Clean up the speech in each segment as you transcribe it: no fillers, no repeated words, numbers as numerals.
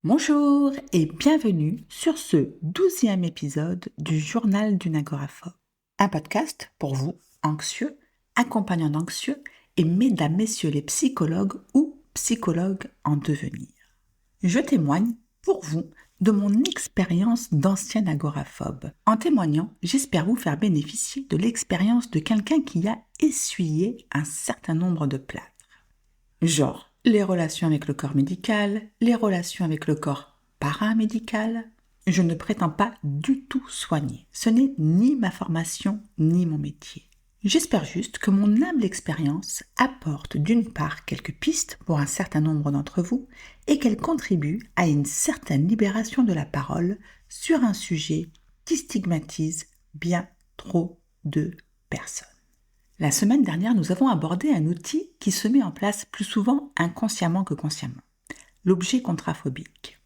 Bonjour et bienvenue sur ce 12e épisode du Journal d'une agoraphobe. Un podcast pour vous, anxieux, accompagnants d'anxieux et mesdames, messieurs les psychologues ou psychologues en devenir. Je témoigne pour vous de mon expérience d'ancienne agoraphobe. En témoignant, j'espère vous faire bénéficier de l'expérience de quelqu'un qui a essuyé un certain nombre de plâtres. Genre, les relations avec le corps médical, les relations avec le corps paramédical. Je ne prétends pas du tout soigner. Ce n'est ni ma formation, ni mon métier. J'espère juste que mon humble expérience apporte d'une part quelques pistes pour un certain nombre d'entre vous et qu'elle contribue à une certaine libération de la parole sur un sujet qui stigmatise bien trop de personnes. La semaine dernière, nous avons abordé un outil qui se met en place plus souvent inconsciemment que consciemment, l'objet contraphobique.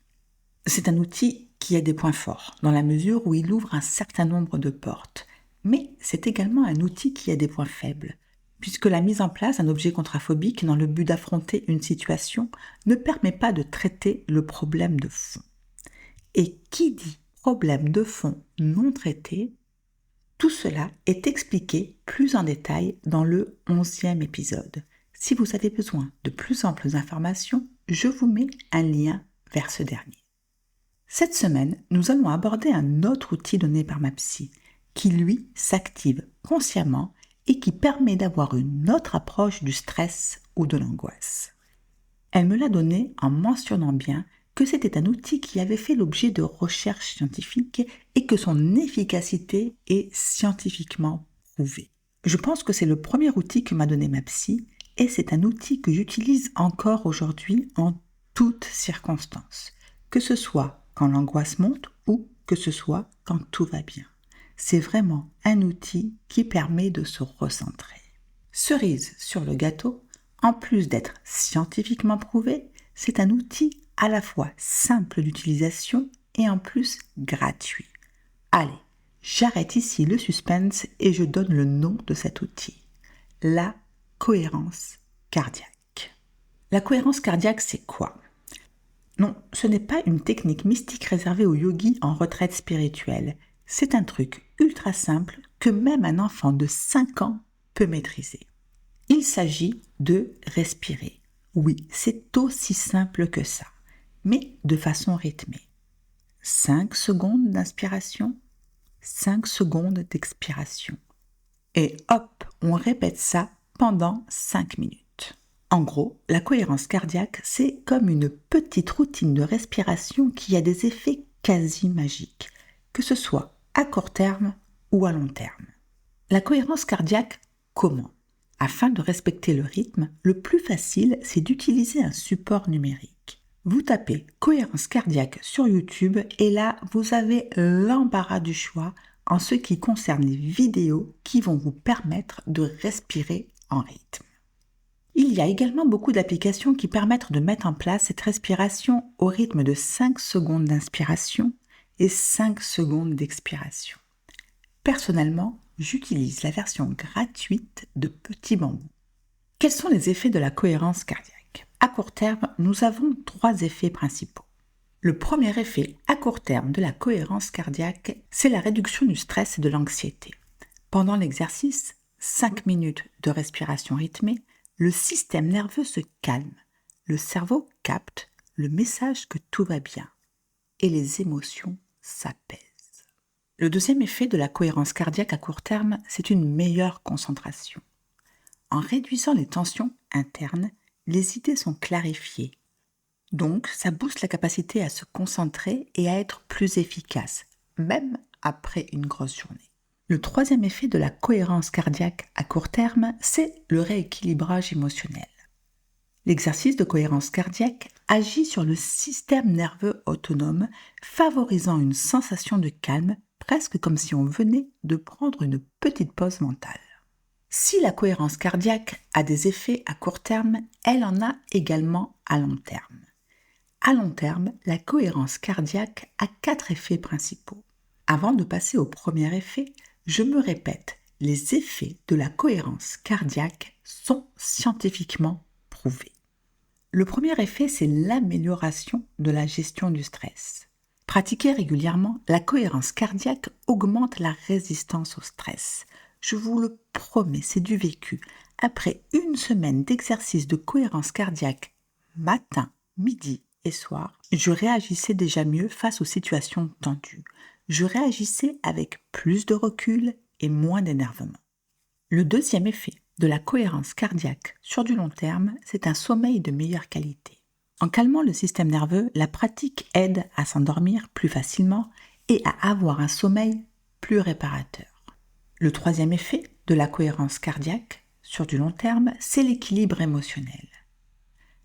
C'est un outil qui a des points forts, dans la mesure où il ouvre un certain nombre de portes, mais c'est également un outil qui a des points faibles, puisque la mise en place d'un objet contraphobique dans le but d'affronter une situation ne permet pas de traiter le problème de fond. Et qui dit problème de fond non traité, tout cela est expliqué plus en détail dans le 11e épisode. Si vous avez besoin de plus amples informations, je vous mets un lien vers ce dernier. Cette semaine, nous allons aborder un autre outil donné par ma psy, qui lui s'active consciemment et qui permet d'avoir une autre approche du stress ou de l'angoisse. Elle me l'a donné en mentionnant bien que c'était un outil qui avait fait l'objet de recherches scientifiques et que son efficacité est scientifiquement prouvée. Je pense que c'est le premier outil que m'a donné ma psy et c'est un outil que j'utilise encore aujourd'hui en toutes circonstances, que ce soit quand l'angoisse monte ou que ce soit quand tout va bien. C'est vraiment un outil qui permet de se recentrer. Cerise sur le gâteau, en plus d'être scientifiquement prouvé, c'est un outil à la fois simple d'utilisation et en plus gratuit. Allez, j'arrête ici le suspense et je donne le nom de cet outil. La cohérence cardiaque. La cohérence cardiaque, c'est quoi ? Non, ce n'est pas une technique mystique réservée aux yogis en retraite spirituelle. C'est un truc ultra simple que même un enfant de 5 ans peut maîtriser. Il s'agit de respirer. Oui, c'est aussi simple que ça, mais de façon rythmée. 5 secondes d'inspiration, 5 secondes d'expiration. Et hop, on répète ça pendant 5 minutes. En gros, la cohérence cardiaque, c'est comme une petite routine de respiration qui a des effets quasi magiques, que ce soit à court terme ou à long terme. La cohérence cardiaque, comment ? Afin de respecter le rythme, le plus facile, c'est d'utiliser un support numérique. Vous tapez cohérence cardiaque sur YouTube et là, vous avez l'embarras du choix en ce qui concerne les vidéos qui vont vous permettre de respirer en rythme. Il y a également beaucoup d'applications qui permettent de mettre en place cette respiration au rythme de 5 secondes d'inspiration et 5 secondes d'expiration. Personnellement, j'utilise la version gratuite de Petit Bambou. Quels sont les effets de la cohérence cardiaque ? À court terme, nous avons 3 effets principaux. Le premier effet à court terme de la cohérence cardiaque, c'est la réduction du stress et de l'anxiété. Pendant l'exercice, 5 minutes de respiration rythmée, le système nerveux se calme, le cerveau capte le message que tout va bien et les émotions s'apaisent. Le deuxième effet de la cohérence cardiaque à court terme, c'est une meilleure concentration. En réduisant les tensions internes, les idées sont clarifiées. Donc, ça booste la capacité à se concentrer et à être plus efficace, même après une grosse journée. Le troisième effet de la cohérence cardiaque à court terme, c'est le rééquilibrage émotionnel. L'exercice de cohérence cardiaque agit sur le système nerveux autonome, favorisant une sensation de calme, presque comme si on venait de prendre une petite pause mentale. Si la cohérence cardiaque a des effets à court terme, elle en a également à long terme. À long terme, la cohérence cardiaque a 4 effets principaux. Avant de passer au premier effet, je me répète, les effets de la cohérence cardiaque sont scientifiquement prouvés. Le premier effet, c'est l'amélioration de la gestion du stress. Pratiquer régulièrement, la cohérence cardiaque augmente la résistance au stress. Je vous le promets, c'est du vécu. Après une semaine d'exercice de cohérence cardiaque, matin, midi et soir, je réagissais déjà mieux face aux situations tendues. Je réagissais avec plus de recul et moins d'énervement. Le deuxième effet de la cohérence cardiaque sur du long terme, c'est un sommeil de meilleure qualité. En calmant le système nerveux, la pratique aide à s'endormir plus facilement et à avoir un sommeil plus réparateur. Le troisième effet de la cohérence cardiaque sur du long terme, c'est l'équilibre émotionnel.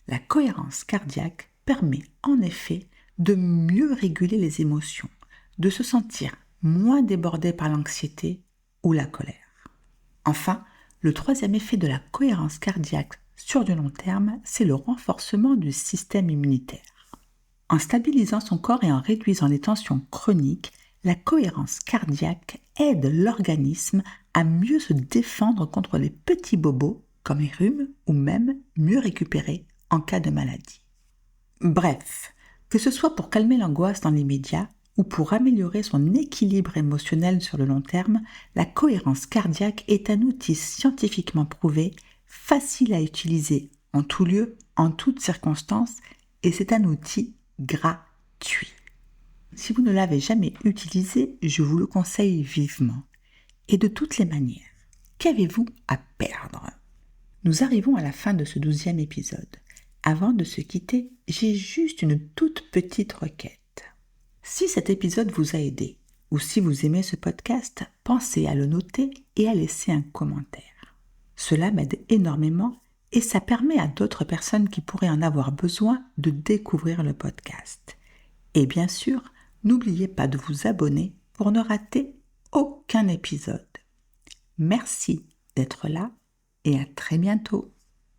La cohérence cardiaque permet en effet de mieux réguler les émotions, de se sentir moins débordé par l'anxiété ou la colère. Enfin, le troisième effet de la cohérence cardiaque sur du long terme, c'est le renforcement du système immunitaire. En stabilisant son corps et en réduisant les tensions chroniques, la cohérence cardiaque aide l'organisme à mieux se défendre contre les petits bobos comme les rhumes ou même mieux récupérer en cas de maladie. Bref, que ce soit pour calmer l'angoisse dans l'immédiat ou pour améliorer son équilibre émotionnel sur le long terme, la cohérence cardiaque est un outil scientifiquement prouvé, facile à utiliser en tout lieu, en toutes circonstances, et c'est un outil gratuit. Si vous ne l'avez jamais utilisé, je vous le conseille vivement. Et de toutes les manières, qu'avez-vous à perdre ? Nous arrivons à la fin de ce 12e épisode. Avant de se quitter, j'ai juste une toute petite requête. Si cet épisode vous a aidé, ou si vous aimez ce podcast, pensez à le noter et à laisser un commentaire. Cela m'aide énormément et ça permet à d'autres personnes qui pourraient en avoir besoin de découvrir le podcast. Et bien sûr, n'oubliez pas de vous abonner pour ne rater aucun épisode. Merci d'être là et à très bientôt.